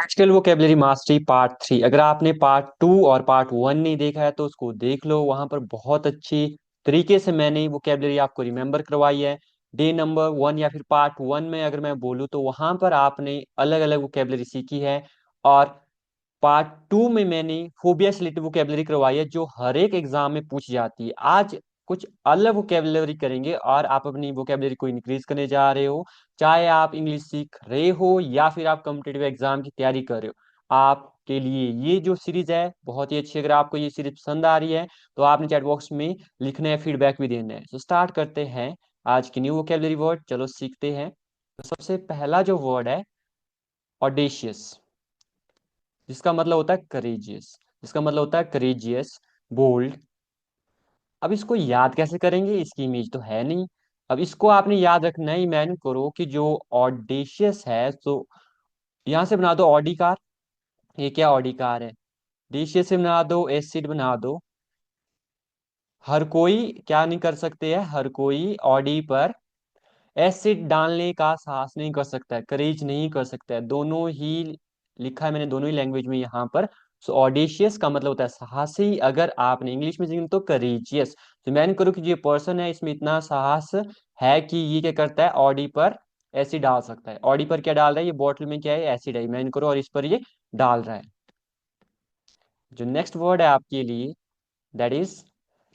Actual vocabulary mastery part 3। अगर आपने part 2 और पार्ट 1 नहीं देखा है तो उसको देख लो। वहां पर बहुत अच्छी तरीके से मैंने वोकेबलरी आपको रिमेम्बर करवाई है। डे नंबर 1 या फिर पार्ट 1 में अगर मैं बोलूँ तो वहां पर आपने अलग अलग वोकेबलरी सीखी है। और पार्ट 2 में मैंने फोबिया से रिलेटेड वोकेबलरी करवाई है जो हर एक एग्जाम में पूछी जाती है। आज कुछ अलग वोकेबलरी करेंगे और आप अपनी वोकेबलरी को इंक्रीज करने जा रहे हो। चाहे आप इंग्लिश सीख रहे हो या फिर आप कॉम्पिटिटिव एग्जाम की तैयारी कर रहे हो, आपके लिए ये जो सीरीज है बहुत ही अच्छी। अगर आपको ये सीरीज पसंद आ रही है तो आपने चैट बॉक्स में लिखना है, फीडबैक भी देना है। तो स्टार्ट करते हैं आज की न्यू वोकेबलरी वर्ड। चलो सीखते हैं। तो सबसे पहला जो वर्ड है ऑडेशियस, जिसका मतलब होता है करेजियस। जिसका मतलब होता है करेजियस, बोल्ड। अब इसको याद कैसे करेंगे, इसकी इमेज तो है नहीं। अब इसको आपने याद रखना है। इमेजिन करो कि जो ऑडेशियस है तो यहाँ से बना दो ऑडी कार। ये क्या ऑडी कार है। डेशियस से बना दो एसिड बना दो। हर कोई क्या नहीं कर सकते है, हर कोई ऑडी पर एसिड डालने का साहस नहीं कर सकता है, करेज नहीं कर सकता है। दोनों ही लिखा है मैंने, दोनों ही लैंग्वेज में यहाँ पर। सो ऑडेशियस का मतलब होता है साहसी। अगर आपने इंग्लिश में सीखना तो करेजियस। तो मैं करूँ कि ये पर्सन है, इसमें इतना साहस है कि ये क्या करता है, ऑडी पर एसिड डाल सकता है। ऑडी पर क्या डाल रहा है, ये बॉटल में क्या है, एसिड है, मैं करो, और इस पर ये डाल रहा है। जो नेक्स्ट वर्ड है आपके लिए दैट इज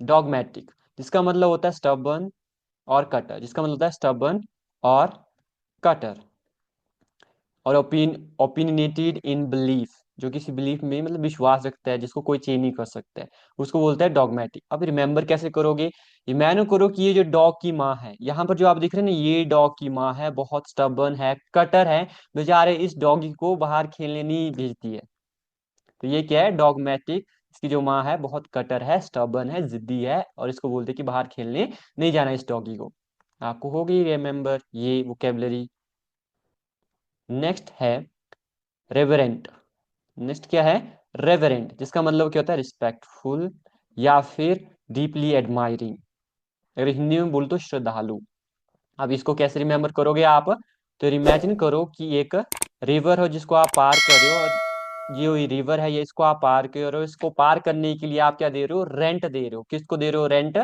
डॉगमेटिक, जिसका मतलब होता है स्टबर्न और कटर। जिसका मतलब होता है स्टबर्न और कटर। और ओपिनियटेड इन बिलीफ, जो किसी बिलीफ में मतलब विश्वास रखता है, जिसको कोई चेंज नहीं कर सकता है, उसको बोलता है डॉगमेटिक। अब रिमेंबर कैसे करोगे, इमेजिन करो कि ये जो डॉग की माँ है, यहाँ पर जो आप दिख रहे हैं ना, ये डॉग की माँ है, बहुत स्टबर्न है, कटर है। बेचारे इस डॉगी को बाहर खेलने नहीं भेजती है। तो ये क्या है, डॉगमेटिक। इसकी जो माँ है बहुत कटर है, स्टबर्न है, जिद्दी है, और इसको बोलते हैं कि बाहर खेलने नहीं जाना इस डॉगी को। आपको होगी रिमेंबर ये वोकेबलरी। नेक्स्ट है रेवरेंट। नेक्स्ट क्या है, रेवरेंट, जिसका मतलब क्या होता है रिस्पेक्टफुल या फिर डीपली एडमायरिंग। अगर हिंदी में बोल तो श्रद्धालु। अब इसको कैसे रिमेम्बर करोगे आप, तो इमेजिन करो कि एक रिवर हो जिसको आप पार कर रहे हो, और ये रिवर है, ये इसको आप पार कर रहे हो। इसको पार करने के लिए आप क्या दे रहे हो, रेंट दे रहे हो। किसको दे रहे हो, रेंट,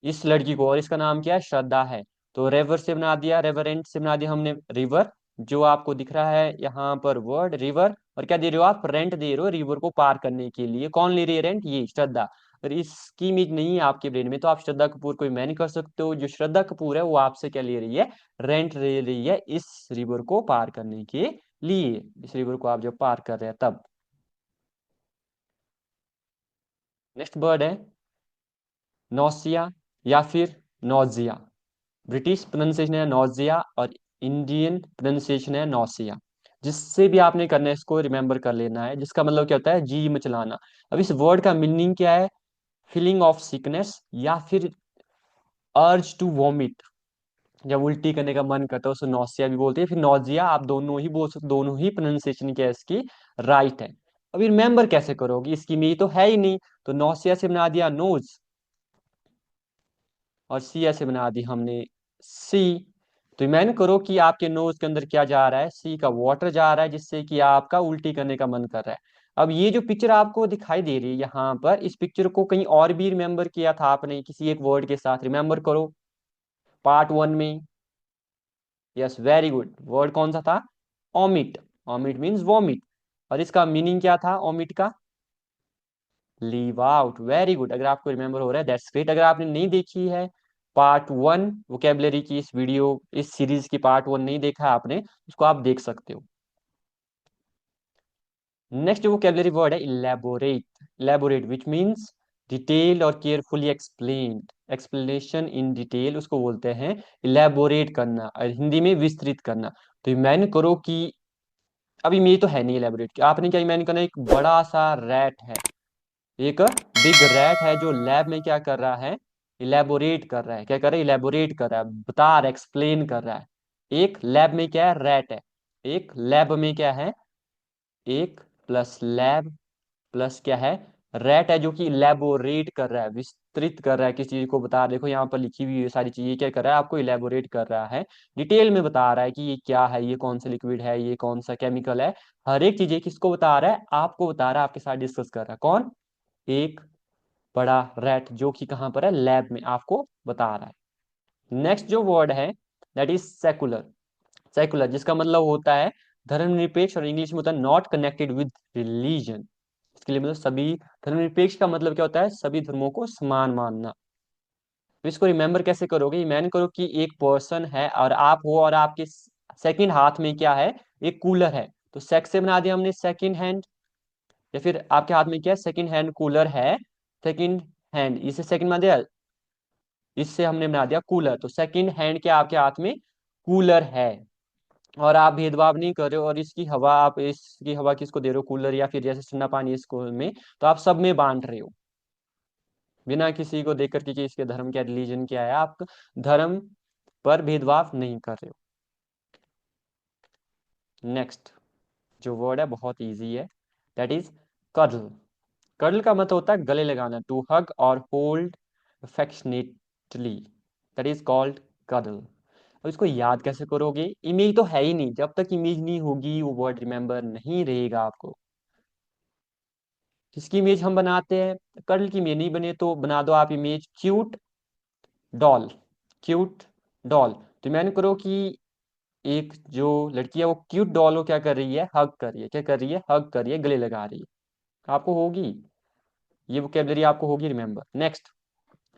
इस लड़की को। और इसका नाम क्या है, श्रद्धा है। तो रेवर से बना दिया, रेवरेंट से बना दिया हमने रिवर। जो आपको दिख रहा है यहाँ पर वर्ड रिवर, और क्या दे रहे हो आप, रेंट दे रहे हो रिवर को पार करने के लिए। कौन ले रही है रेंट, ये श्रद्धा। अगर इसकी इमेज नहीं है आपके ब्रेन में तो आप श्रद्धा कपूर को इमेजिन कर सकते हो। जो श्रद्धा कपूर है वो आपसे क्या ले रही है, रेंट ले रही है इस रिवर को पार करने के लिए। इस रिवर को आप जब पार कर रहे हैं तब। नेक्स्ट वर्ड है नौसिया या फिर नौजिया। ब्रिटिश प्रोनाउंसिएशन है नौजिया और इंडियन प्रोनाउंसिएशन है नौसिया। जिससे भी आपने करना है इसको रिमेंबर कर लेना है। जिसका मतलब क्या होता है, जी मचलाना। अब इस वर्ड का मीनिंग क्या है, फीलिंग ऑफ सिकनेस या फिर अर्ज टू वॉमिट। जब उल्टी करने का मन करता है उसे नौसिया भी बोलते हैं, फिर नौजिया। आप दोनों ही बोल सकते, दोनों ही प्रोनाउंसिएशन क्या है इसकी राइट है। अभी रिमेंबर कैसे करोगे, इसकी में तो है ही नहीं। तो नौसिया से बना दिया नोज, और सी ऐसे बना दी हमने सी। तो इमेजिन करो कि आपके नोज के अंदर क्या जा रहा है, सी का वाटर जा रहा है, जिससे कि आपका उल्टी करने का मन कर रहा है। अब ये जो पिक्चर आपको दिखाई दे रही है यहाँ पर, इस पिक्चर को कहीं और भी रिमेंबर किया था आपने किसी एक वर्ड के साथ, रिमेंबर करो पार्ट 1 में। यस वेरी गुड, वर्ड कौन सा था, ओमिट। Omit means vomit. और इसका मीनिंग क्या था ओमिट का, लीव आउट। वेरी गुड, अगर आपको रिमेंबर हो रहा है दैट्स ग्रेट। अगर आपने नहीं देखी है पार्ट 1 वोकेबलरी की, इस वीडियो इस सीरीज की पार्ट 1 नहीं देखा आपने, उसको आप देख सकते हो। नेक्स्ट वोकेबलरी वर्ड है elaborate. Elaborate which means detail और carefully explained. Explanation in detail उसको बोलते हैं इलेबोरेट करना, और हिंदी में विस्तृत करना। तो इमेजिन करो कि अभी मेरी तो है नहीं इलेबोरेट, आपने क्या इमेजिन करना है, एक बड़ा सा रैट है, एक बिग रैट है जो लैब में क्या कर रहा है, इलेबोरेट कर रहा है। क्या कर रहा है, इलेबोरेट कर रहा है, बता रहा है, एक्सप्लेन कर रहा है। एक लैब में क्या है, रैट है। एक लैब में क्या है, एक प्लस लैब प्लस क्या है, रैट है, जो कि इलेबोरेट कर रहा है, विस्तृत कर रहा है, किसी चीज को बता रहा है। देखो यहाँ पर लिखी हुई है सारी चीजें, क्या कर रहा है, आपको इलेबोरेट कर रहा है, डिटेल में बता रहा है कि ये क्या है, ये कौन सा लिक्विड है, ये कौन सा केमिकल है। हर एक चीजें किसको बता रहा है, आपको बता रहा है, आपके साथ डिस्कस कर रहा है। कौन? एक बड़ा रैट, जो कि कहाँ पर है, लैब में आपको बता रहा है। नेक्स्ट जो वर्ड है दैट इज सेकुलर। सेकुलर जिसका मतलब होता है धर्मनिरपेक्ष, और इंग्लिश में होता है नॉट कनेक्टेड विद रिलीजन। इसके लिए मतलब सभी, धर्मनिरपेक्ष का मतलब क्या होता है, सभी धर्मों को समान मानना। तो इसको रिमेंबर कैसे करोगे, इमेजिन करो कि एक पर्सन है और आप हो, और आपके सेकंड हाथ में क्या है, एक कूलर है। तो सेक्स से बना दिया हमने सेकंड हैंड, या फिर आपके हाथ में क्या है, सेकंड हैंड कूलर है। सेकंड हैंड, इसे सेकंड बना दिया, इससे हमने बना दिया कूलर। तो सेकंड हैंड क्या आपके हाथ में कूलर है, और आप भेदभाव नहीं कर रहे हो, और इसकी हवा, आप इसकी हवा किसको दे रहे हो, कूलर या फिर जैसे ठंडा पानी इसको में, तो आप सब में बांट रहे हो, बिना किसी को देख करके कि इसके धर्म क्या, रिलीजन क्या है, आप धर्म पर भेदभाव नहीं कर रहे हो। नेक्स्ट जो वर्ड है बहुत इजी है, दैट इज कडल। कडल का मतलब होता है गले लगाना, टू हग और hold affectionately, that is called cuddle. अब इसको याद कैसे करोगे, इमेज तो है ही नहीं, जब तक इमेज नहीं होगी वो वर्ड रिमेंबर नहीं रहेगा आपको। किसकी इमेज हम बनाते हैं, कर्ल की इमेज नहीं बने तो बना दो आप image cute doll. Cute doll, तो इमेजिन करो कि एक जो लड़की है वो क्यूट डॉल को क्या कर रही है, हग कर रही है, क्या कर रही है, हग कर रही है, गले लगा रही है। आपको होगी, ये वोकेबलरी आपको होगी रिमेंबर। Next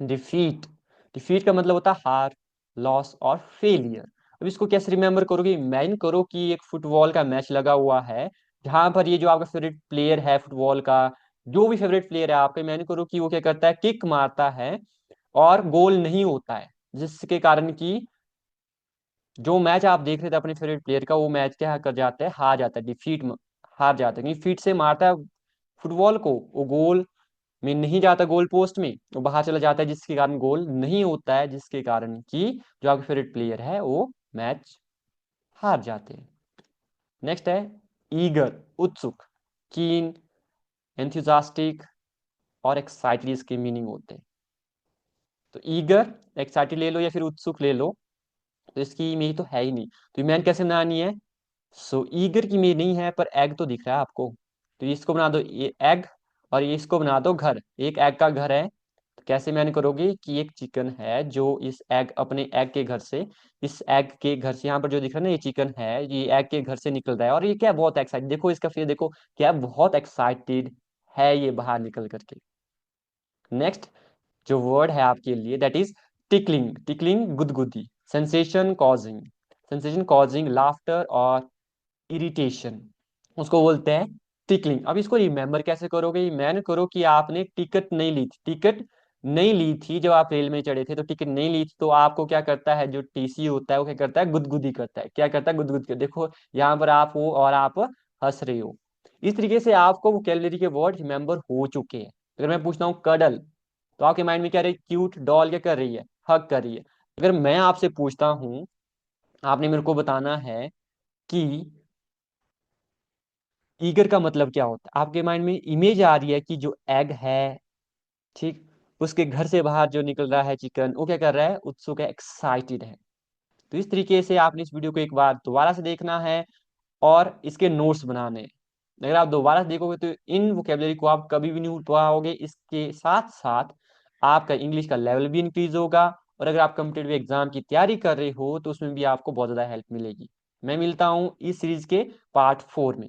defeat. डिफीट का मतलब होता है हार, लॉस और फेलियर। अब इसको कैसे रिमेंबर करोगे, इमेजिन करो कि एक फुटबॉल का मैच लगा हुआ है, जहां पर ये जो आपका फेवरेट प्लेयर है फुटबॉल का, जो भी फेवरेट प्लेयर है आपका, इमेजिन करो कि वो क्या करता है, किक मारता है और गोल नहीं होता है, जिसके कारण कि जो मैच आप देख रहे थे अपने फेवरेट प्लेयर का, वो मैच क्या कर जाता है, हार जाता है, डिफीट, हार जाता है, क्योंकि फीट से मारता है फुटबॉल को, वो गोल में नहीं जाता, गोल पोस्ट में वो बाहर चला जाता है, जिसके कारण गोल नहीं होता है, जिसके कारण कि जो आपके फेवरेट प्लेयर है वो मैच हार जाते हैं। नेक्स्ट है ईगर, उत्सुक, कीन, एंथुजास्टिक और एक्साइटेड, इसके मीनिंग होते हैं। तो ईगर, एक्साइटेड ले लो या फिर उत्सुक ले लो, तो इसकी इमेज तो है ही नहीं, तो इमेज कैसे बनानी है। सो ईगर की इमेज नहीं है, पर एग तो दिख रहा है आपको, तो इसको बना दो ये एग, और ये इसको बना दो घर, एक एग का घर है। तो कैसे मैंने करोगे कि एक चिकन है जो इस एग, अपने एग के घर से, इस एग के घर से, यहाँ पर जो दिख रहा है ना ये चिकन है, ये एग के घर से निकल रहा है, और ये क्या बहुत एक्साइटेड, देखो इसका फेस देखो, क्या बहुत एक्साइटेड है ये बाहर निकल करके। नेक्स्ट जो वर्ड है आपके लिए दैट इज टिकलिंग। टिकलिंग गुदगुदी, sensation causing, sensation causing laughter और इरिटेशन, उसको बोलते हैं टिकलिंग। अब इसको रिमेंबर कैसे करोगे, मैंने करो कि आपने टिकट नहीं ली थी, टिकट नहीं ली थी जब आप रेल में चढ़े थे, तो टिकट नहीं ली थी, तो आपको क्या करता है, जो टीसी होता है वो क्या करता है, गुदगुदी करता है, क्या करता है, गुदगुदी करता है। देखो यहाँ पर आप हो और आप हंस रहे हो। इस तरीके से आपको वोकेबलरी के वर्ड रिमेंबर हो चुके हैं। अगर मैं पूछता हूँ कडल, तो आपके माइंड में क्या रही, क्यूट डॉल क्या कर रही है, हग कर रही है। अगर मैं आपसे पूछता हूँ, आपने मेरे को बताना है कि ईगर का मतलब क्या होता है, आपके माइंड में इमेज आ रही है कि जो एग है, ठीक, उसके घर से बाहर जो निकल रहा है चिकन, वो क्या कर रहा है, उत्सुक है, एक्साइटेड है। तो इस तरीके से आपने इस वीडियो को एक बार दोबारा से देखना है और इसके नोट्स बनाने हैं। अगर आप दोबारा से देखोगे तो इन वोकेबलरी को आप कभी भी नहीं भूल पाओगे। इसके साथ साथ आपका इंग्लिश का लेवल भी इंक्रीज होगा, और अगर आप कॉम्पिटेटिव एग्जाम की तैयारी कर रहे हो तो उसमें भी आपको बहुत ज्यादा हेल्प मिलेगी। मैं मिलता हूँ इस सीरीज के पार्ट 4 में।